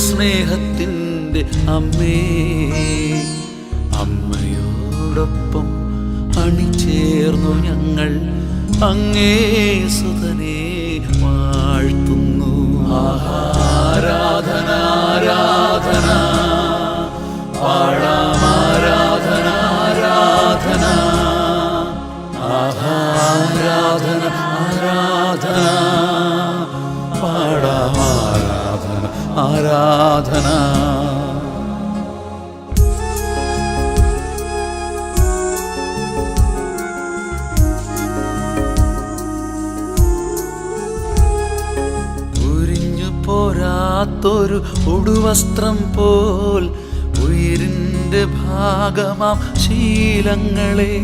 സ്നേഹത്തിൻ്റെ അമ്മേ, അമ്മയോടൊപ്പം അണിചേർന്നു ഞങ്ങൾ അങ്ങേ സുതനെ വാഴ്ത്തുന്നു. ആരാധന ആരാധന പാടാം, ആരാധന ആരാധന ആരാധന ആരാധന പാടാം, ആരാധന ആരാധന. ഉരിഞ്ഞു പോരാത്തൊരു ഉടുവസ്ത്രം പോൽ ഉയിരിൻ്റെ ഭാഗമാം ശീലങ്ങളെ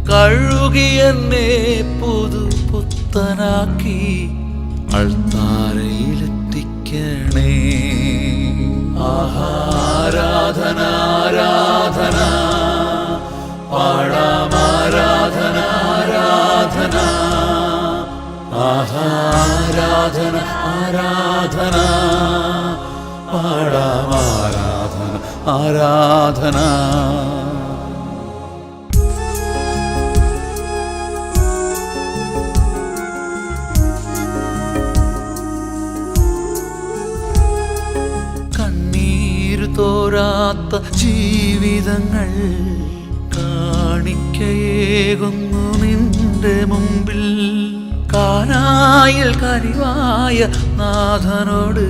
കഴുകിയെന്നെ പുതുപുത്തനാക്കി അൾത്താരയിലെത്തിക്കണേ. ആരാധന ആരാധന പാടാം, ആരാധന ആരാധന ആരാധന ആരാധന പാടാം, ആരാധന ആരാധന. തോരാത്ത ജീവിതങ്ങൾ കാണിക്കയേകുന്നു നിന്റെ മുമ്പിൽ. കാനായിൽ കനിവായ നാഥനോട്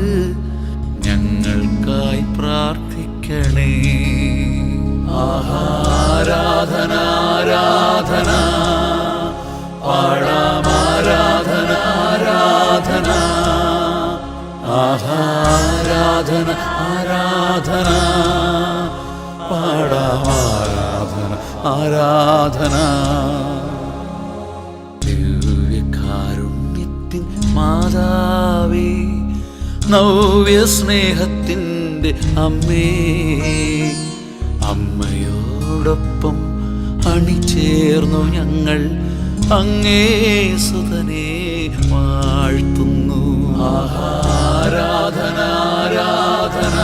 ഞങ്ങൾക്കായി പ്രാർത്ഥിക്കണേ. ആരാധന ആരാധന പാടാം, ആരാധന ആരാധന ആരാധന ആരാധന പാടാം, ആരാധന ആരാധന. ദിവ്യകാരുണ്യത്തിൻ മാതാവേ, നവ്യ സ്നേഹത്തിൻ്റെ അമ്മേ, അമ്മയോടൊപ്പം അണിചേർന്നു ഞങ്ങൾ അങ്ങേ സുതനെ വാഴ്ത്തുന്നു. ആരാധന ആരാധന